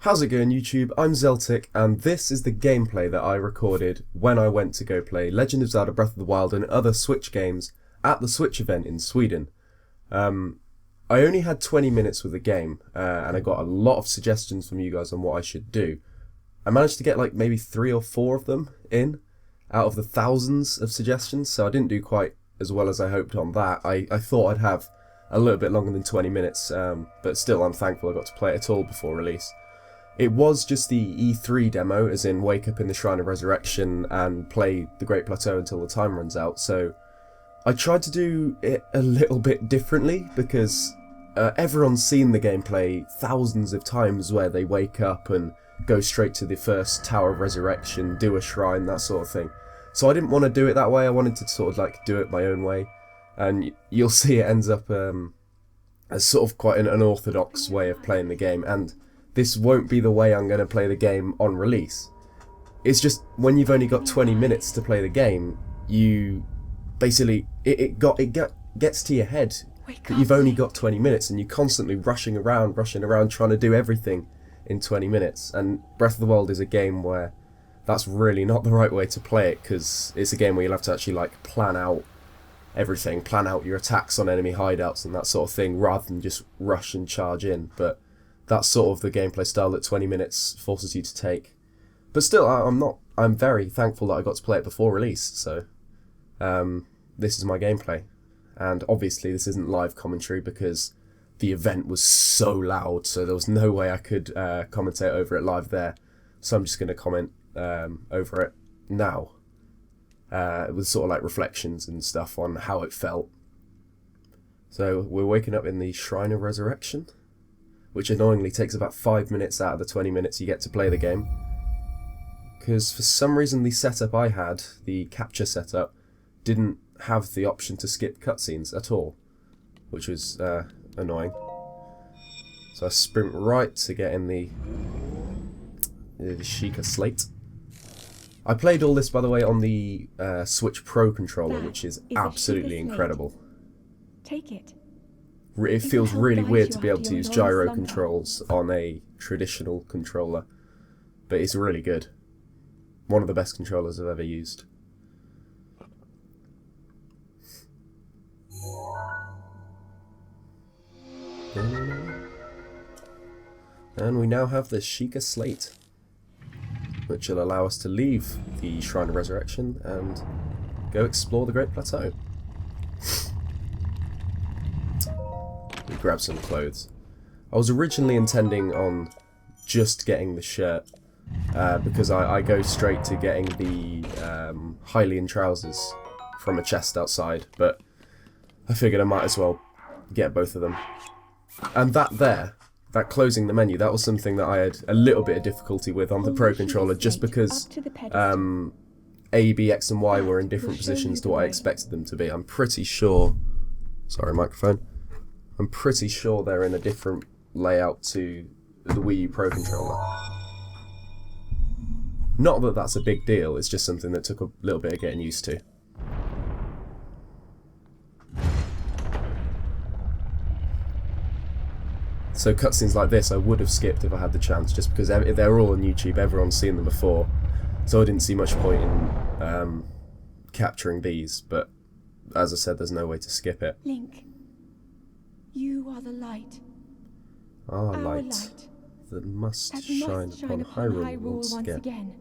How's it going, YouTube? I'm Zeltik, and this is the gameplay that I recorded when I went to go play Legend of Zelda Breath of the Wild and other Switch games at the Switch event in Sweden. I only had 20 minutes with the game, and I got a lot of suggestions from you guys on what I should do. I managed to get like maybe 3 or 4 of them in, out of the thousands of suggestions, so I didn't do quite as well as I hoped on that. I thought I'd have a little bit longer than 20 minutes, but still I'm thankful I got to play it at all before release. It was just the E3 demo, as in wake up in the Shrine of Resurrection and play the Great Plateau until the time runs out, so I tried to do it a little bit differently because everyone's seen the gameplay thousands of times where they wake up and go straight to the first Tower of Resurrection, do a shrine, that sort of thing. So I didn't want to do it that way, I wanted to sort of like do it my own way, and you'll see it ends up as sort of quite an unorthodox way of playing the game, and this won't be the way I'm going to play the game on release. It's just when you've only got 20 minutes to play the game, you basically it gets to your head that you've only got 20 minutes and you're constantly rushing around trying to do everything in 20 minutes. And Breath of the Wild is a game where that's really not the right way to play it, because it's a game where you'll have to actually like plan out everything, plan out your attacks on enemy hideouts and that sort of thing, rather than just rush and charge in. But that's sort of the gameplay style that 20 minutes forces you to take. But still, I'm very thankful that I got to play it before release, so this is my gameplay. And obviously this isn't live commentary because the event was so loud, so there was no way I could commentate over it live there. So I'm just going to comment over it now, with sort of like reflections and stuff on how it felt. So we're waking up in the Shrine of Resurrection, which annoyingly takes about 5 minutes out of the 20 minutes you get to play the game. Because for some reason the setup I had, the capture setup, didn't have the option to skip cutscenes at all, which was annoying. So I sprint right to get in the Sheikah Slate. I played all this, by the way, on the Switch Pro controller, which is absolutely incredible. Take it. It feels really weird to be able to use gyro controls on a traditional controller, but it's really good. One of the best controllers I've ever used. And we now have the Sheikah Slate, which will allow us to leave the Shrine of Resurrection and go explore the Great Plateau. We grab some clothes. I was originally intending on just getting the shirt, because I go straight to getting the Hylian trousers from a chest outside, but I figured I might as well get both of them. And that closing the menu, that was something that I had a little bit of difficulty with on the Pro controller, just because A, B, X and Y were in different positions to what I expected them to be. I'm pretty sure... Sorry, microphone. I'm pretty sure they're in a different layout to the Wii U Pro controller. Not that that's a big deal, it's just something that took a little bit of getting used to. So cutscenes like this I would have skipped if I had the chance, just because they're all on YouTube, everyone's seen them before, so I didn't see much point in capturing these, but as I said, there's no way to skip it. Link, you are the light. Our light that must shine upon Hyrule once again.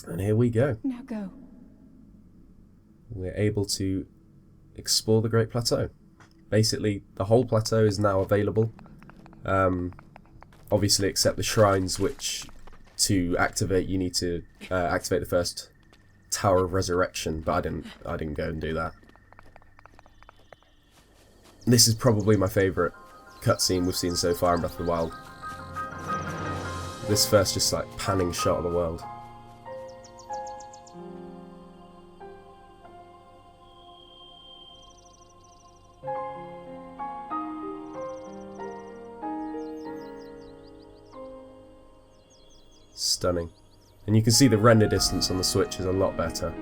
And here we go. Now go. We're able to explore the Great Plateau. Basically, the whole plateau is now available. Obviously, except the shrines, which to activate you need to activate the first Tower of Resurrection, but I didn't go and do that. This is probably my favourite cutscene we've seen so far in Breath of the Wild. This first just like panning shot of the world. Stunning. And you can see the render distance on the Switch is a lot better.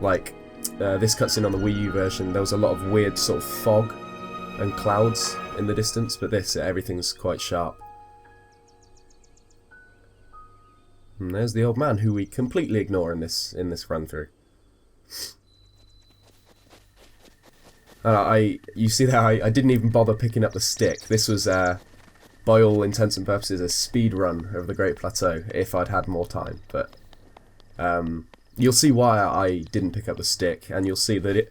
Like, this cutscene on the Wii U version, there was a lot of weird sort of fog and clouds in the distance, but this, everything's quite sharp. And there's the old man, who we completely ignore in this run through. You see that I didn't even bother picking up the stick. This was, by all intents and purposes, a speed run of the Great Plateau if I'd had more time. But you'll see why I didn't pick up the stick, and you'll see that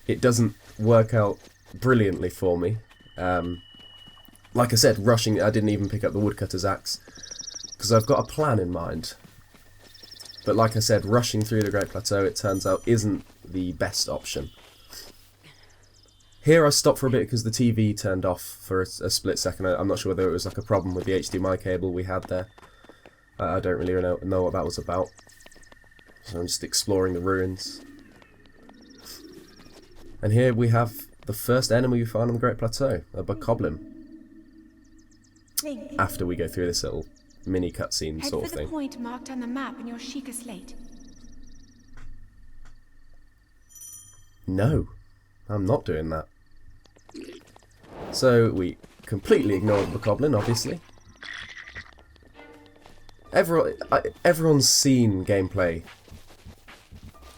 it doesn't work out brilliantly for me. Like I said, rushing, I didn't even pick up the woodcutter's axe, because I've got a plan in mind. But like I said, rushing through the Great Plateau, it turns out, isn't the best option. Here I stopped for a bit because the TV turned off for a split second. I'm not sure whether it was like a problem with the HDMI cable we had there. I don't really know what that was about. So I'm just exploring the ruins. And here we have the first enemy we find on the Great Plateau, a bokoblin. After we go through this little mini cutscene sort of Head for thing. the point marked on the map in your Sheikah slate. No, I'm not doing that. So we completely ignore the bokoblin, obviously. Everyone's seen gameplay,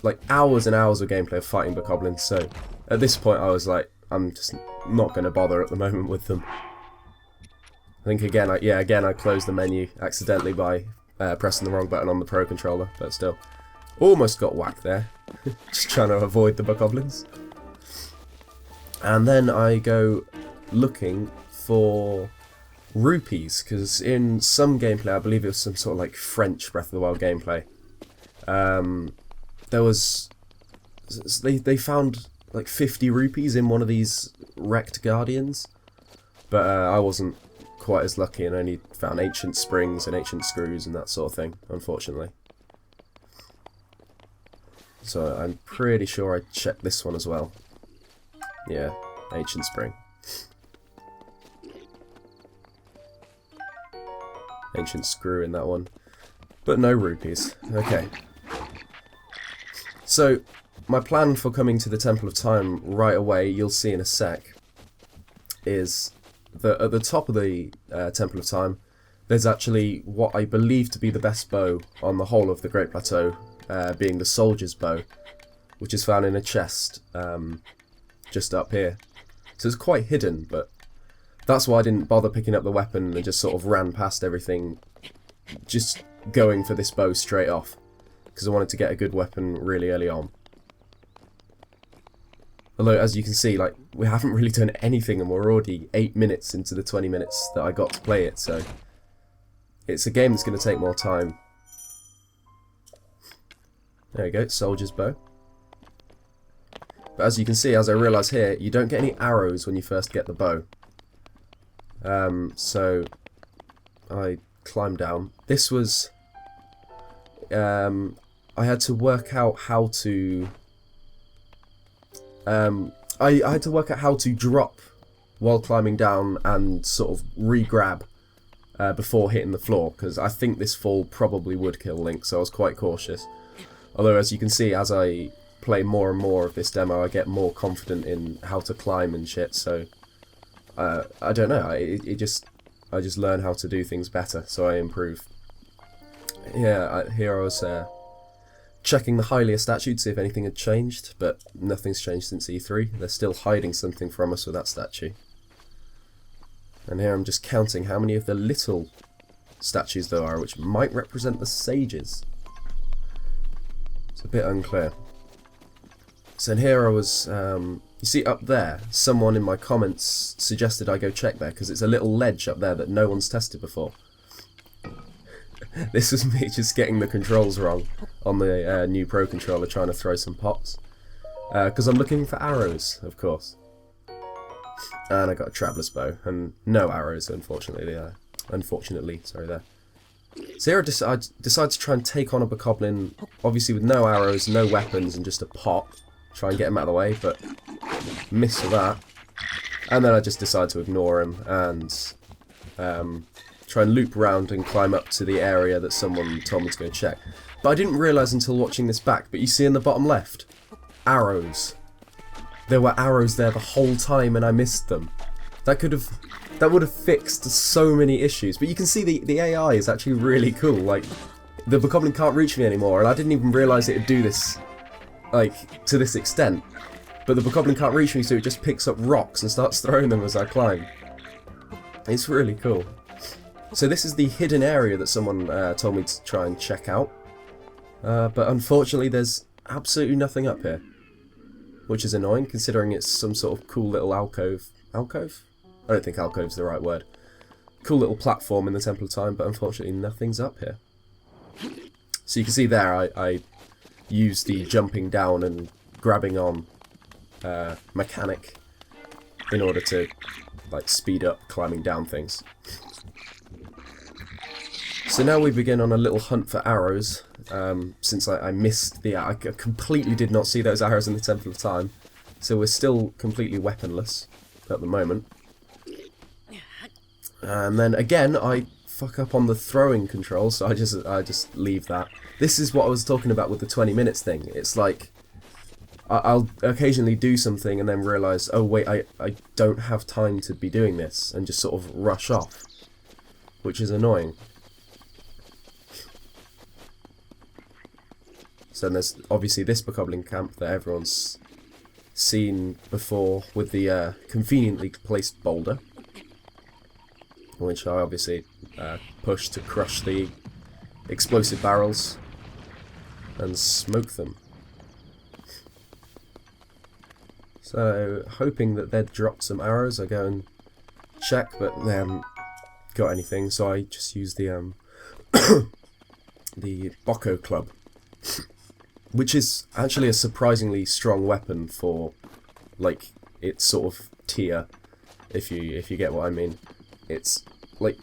like hours and hours of gameplay of fighting bokoblins, so at this point I was like, I'm just not going to bother at the moment with them. I think again I closed the menu accidentally by pressing the wrong button on the Pro controller, but still. Almost got whacked there, just trying to avoid the bokoblins. And then I go looking for rupees, because in some gameplay, I believe it was some sort of like French Breath of the Wild gameplay, there was, they found like 50 rupees in one of these wrecked guardians, but I wasn't quite as lucky and only found ancient springs and ancient screws and that sort of thing, unfortunately. So I'm pretty sure I checked this one as well. Yeah, ancient spring. Ancient screw in that one. But no rupees. Okay. So, my plan for coming to the Temple of Time right away, you'll see in a sec, is that at the top of the Temple of Time, there's actually what I believe to be the best bow on the whole of the Great Plateau, being the Soldier's Bow, which is found in a chest just up here. So it's quite hidden, but that's why I didn't bother picking up the weapon and just sort of ran past everything, just going for this bow straight off, because I wanted to get a good weapon really early on. Although, as you can see, like, we haven't really done anything and we're already 8 minutes into the 20 minutes that I got to play it, so it's a game that's going to take more time. There you go, Soldier's Bow. But as you can see, as I realise here, you don't get any arrows when you first get the bow. So I climbed down. This was... I had to work out how to... I had to work out how to drop while climbing down and sort of re-grab before hitting the floor, because I think this fall probably would kill Link, so I was quite cautious. Although, as you can see, as I play more and more of this demo, I get more confident in how to climb and shit, so I don't know, I just learn how to do things better, so I improve. Yeah, here I was checking the Hylia statue to see if anything had changed, but nothing's changed since E3. They're still hiding something from us with that statue. And here I'm just counting how many of the little statues there are, which might represent the sages. It's a bit unclear. So in here I was, you see up there, someone in my comments suggested I go check there, because it's a little ledge up there that no one's tested before. This was me just getting the controls wrong on the new Pro controller, trying to throw some pots. Because I'm looking for arrows, of course. And I got a Traveller's Bow, and no arrows, unfortunately. Sorry there. So here I decide to try and take on a bokoblin, obviously with no arrows, no weapons, and just a pot. Try and get him out of the way, but miss for that. And then I just decide to ignore him and try and loop around and climb up to the area that someone told me to go check. But I didn't realise until watching this back, but you see in the bottom left, arrows. There were arrows there the whole time and I missed them. That would have fixed so many issues. But you can see the AI is actually really cool. Like, the bokoblin can't reach me anymore, and I didn't even realise it would do this, like, to this extent. But the bokoblin can't reach me, so it just picks up rocks and starts throwing them as I climb. It's really cool. So this is the hidden area that someone told me to try and check out. But unfortunately there's absolutely nothing up here. Which is annoying, considering it's some sort of cool little alcove. Alcove? I don't think alcove's the right word. Cool little platform in the Temple of Time, but unfortunately nothing's up here. So you can see there I used the jumping down and grabbing on mechanic in order to like speed up climbing down things. So now we begin on a little hunt for arrows, since I missed I completely did not see those arrows in the Temple of Time, so we're still completely weaponless at the moment. And then again I fuck up on the throwing controls, so I just leave that. This is what I was talking about with the 20 minutes thing. It's like I'll occasionally do something and then realise, oh wait, I don't have time to be doing this, and just sort of rush off, which is annoying. So there's obviously this bokoblin camp that everyone's seen before with the conveniently placed boulder, which I obviously push to crush the explosive barrels and smoke them. So, hoping that they'd dropped some arrows, I go and check, but they haven't got anything, so I just use the the Boko club, which is actually a surprisingly strong weapon for, like, its sort of tier, if you get what I mean. It's, like,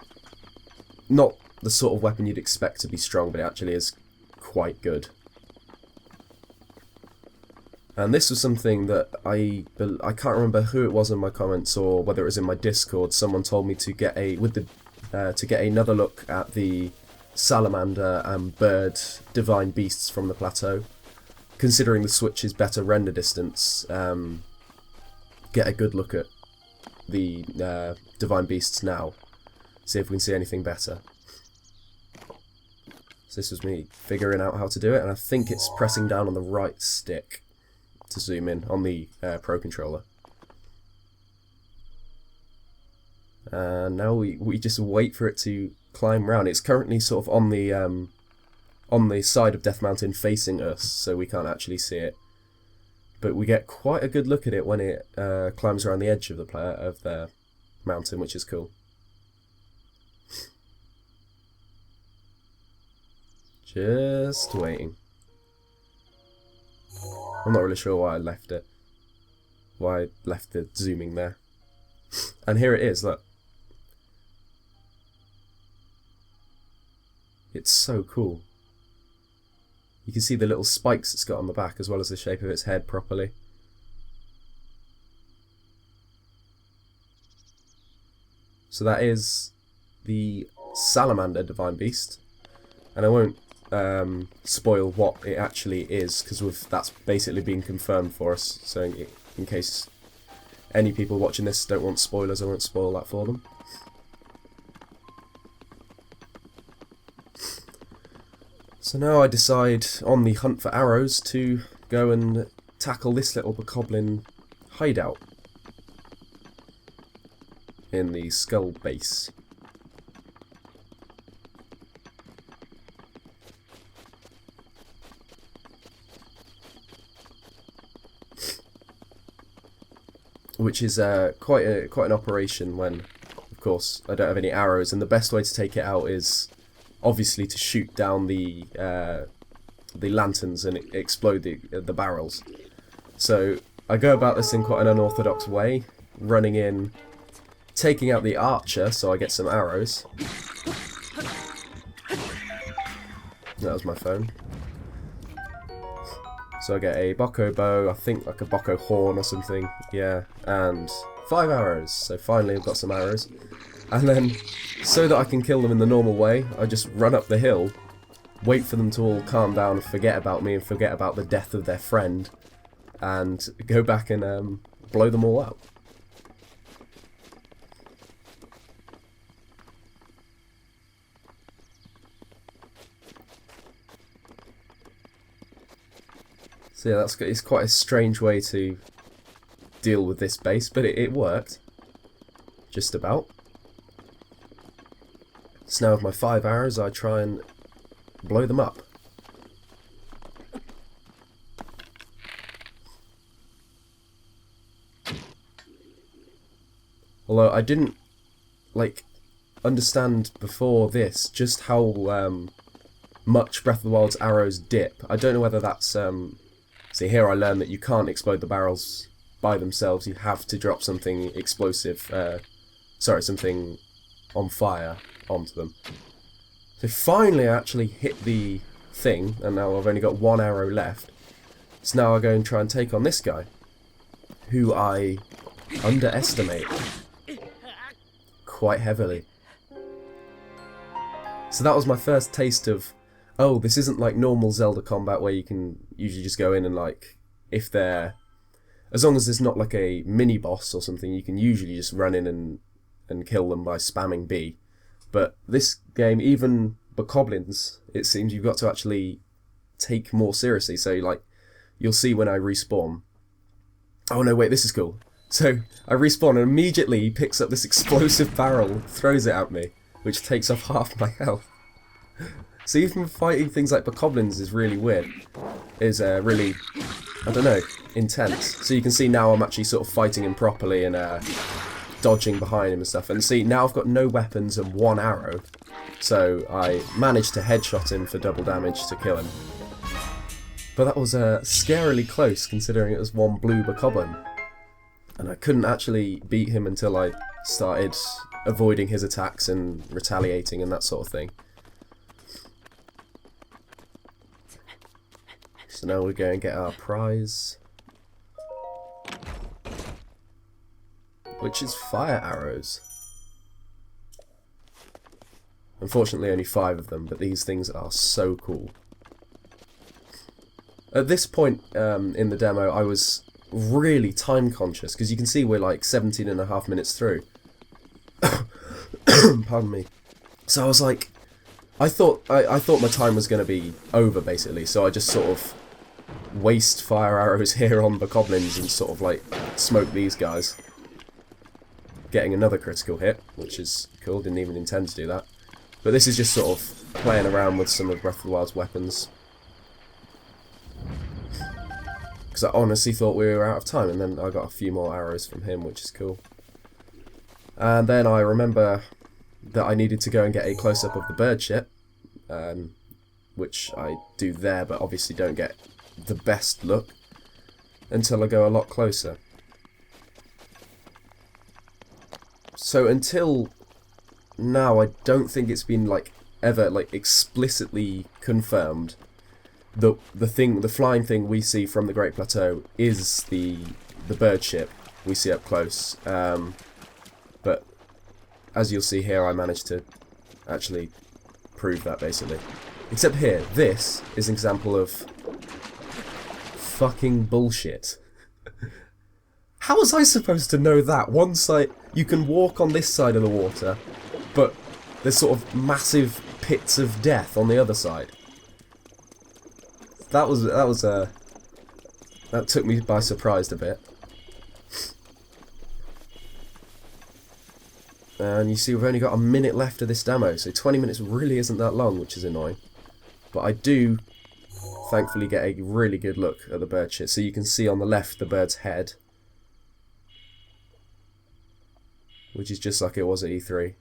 not the sort of weapon you'd expect to be strong, but it actually is quite good. And this was something that I can't remember who it was in my comments or whether it was in my Discord. Someone told me to get to get another look at the salamander and bird divine beasts from the plateau. Considering the Switch's better render distance, get a good look at the divine beasts now. See if we can see anything better. So this was me figuring out how to do it, and I think it's pressing down on the right stick to zoom in on the Pro Controller. And now we just wait for it to climb round. It's currently sort of on the side of Death Mountain facing us, so we can't actually see it. But we get quite a good look at it when it climbs around the edge of the mountain, which is cool. Just waiting. I'm not really sure why I left it. Why I left the zooming there. And here it is, look. It's so cool. You can see the little spikes it's got on the back, as well as the shape of its head properly. So that is the Salamander Divine Beast. And I won't spoil what it actually is, because that's basically been confirmed for us. So in case any people watching this don't want spoilers, I won't spoil that for them. So now I decide, on the hunt for arrows, to go and tackle this little bokoblin hideout in the skull base. Which is quite an operation when, of course, I don't have any arrows, and the best way to take it out is obviously to shoot down the lanterns and explode the barrels. So I go about this in quite an unorthodox way, running in, taking out the archer so I get some arrows. That was my phone. So I get a Boko bow, I think like a Boko horn or something, yeah, and 5 arrows. So finally I've got some arrows. And then, so that I can kill them in the normal way, I just run up the hill, wait for them to all calm down and forget about me and forget about the death of their friend, and go back and blow them all out. So yeah, it's quite a strange way to deal with this base, but it worked. Just about. So now with my 5 arrows, I try and blow them up. Although I didn't, understand before this just how much Breath of the Wild's arrows dip. I don't know whether that's... See, here I learned that you can't explode the barrels by themselves. You have to drop something explosive, something on fire onto them. So finally I actually hit the thing, and now I've only got 1 arrow left. So now I go and try and take on this guy, who I underestimate quite heavily. So that was my first taste of, oh, this isn't like normal Zelda combat where you can usually just go in and if they're, as long as there's not like a mini boss or something, you can usually just run in and kill them by spamming B. But this game, even bokoblins, it seems you've got to actually take more seriously. So you'll see when I respawn. Oh no, wait, this is cool. So I respawn and immediately he picks up this explosive barrel, throws it at me, which takes off half my health. So even fighting things like bokoblins is really weird. Is really, I don't know, intense. So you can see now I'm actually sort of fighting him properly and dodging behind him and stuff. And see, now I've got no weapons and 1 arrow. So I managed to headshot him for double damage to kill him. But that was scarily close considering it was 1 blue bokoblin. And I couldn't actually beat him until I started avoiding his attacks and retaliating and that sort of thing. So now we go and get our prize, which is fire arrows. Unfortunately only 5 of them, but these things are so cool. At this point in the demo I was really time conscious, because you can see we're 17.5 minutes through. Pardon me. So I was I thought my time was going to be over basically, so I just sort of waste fire arrows here on the bokoblins and sort of smoke these guys. Getting another critical hit, which is cool, didn't even intend to do that. But this is just sort of playing around with some of Breath of the Wild's weapons. Because I honestly thought we were out of time, and then I got a few more arrows from him, which is cool. And then I remember that I needed to go and get a close-up of the bird ship, which I do there, but obviously don't get the best look until I go a lot closer. So until now, I don't think it's been ever explicitly confirmed that the flying thing we see from the Great Plateau is the bird ship we see up close. But as you'll see here, I managed to actually prove that basically. Except here, this is an example of fucking bullshit. How was I supposed to know that? One side, you can walk on this side of the water, but there's sort of massive pits of death on the other side. That took me by surprise a bit. And you see we've only got a minute left of this demo, so 20 minutes really isn't that long, which is annoying. But I do thankfully get a really good look at the bird shit. So you can see on the left the bird's head, which is just like it was at E3.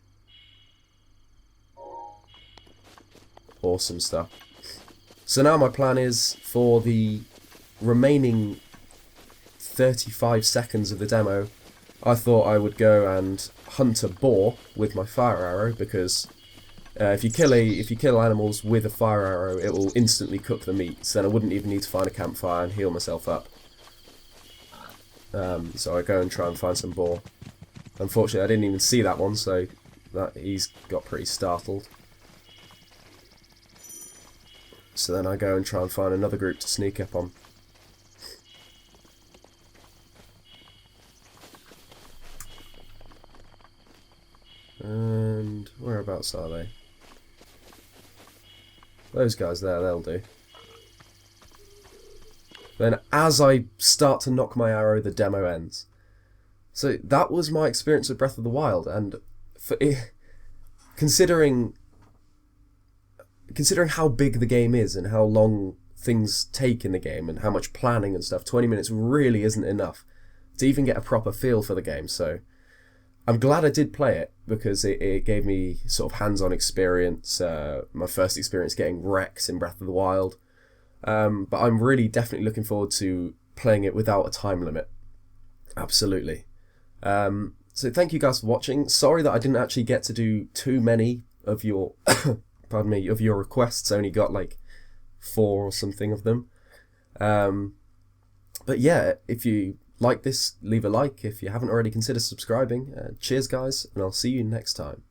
Awesome stuff. So now my plan is, for the remaining 35 seconds of the demo, I thought I would go and hunt a boar with my fire arrow, because if you kill animals with a fire arrow, it will instantly cook the meat. So then I wouldn't even need to find a campfire and heal myself up. So I go and try and find some boar. Unfortunately, I didn't even see that one, so he's got pretty startled. So then I go and try and find another group to sneak up on. And whereabouts are they? Those guys there, they'll do. Then as I start to knock my arrow, the demo ends. So that was my experience with Breath of the Wild, and considering how big the game is and how long things take in the game and how much planning and stuff, 20 minutes really isn't enough to even get a proper feel for the game. So I'm glad I did play it, because it gave me sort of hands-on experience, my first experience getting wrecks in Breath of the Wild. But I'm really definitely looking forward to playing it without a time limit. Absolutely. So thank you guys for watching. Sorry that I didn't actually get to do too many of your pardon me, of your requests. I only got like 4 or something of them. But yeah, if you like this, leave a like. If you haven't already, consider subscribing. Cheers guys, and I'll see you next time.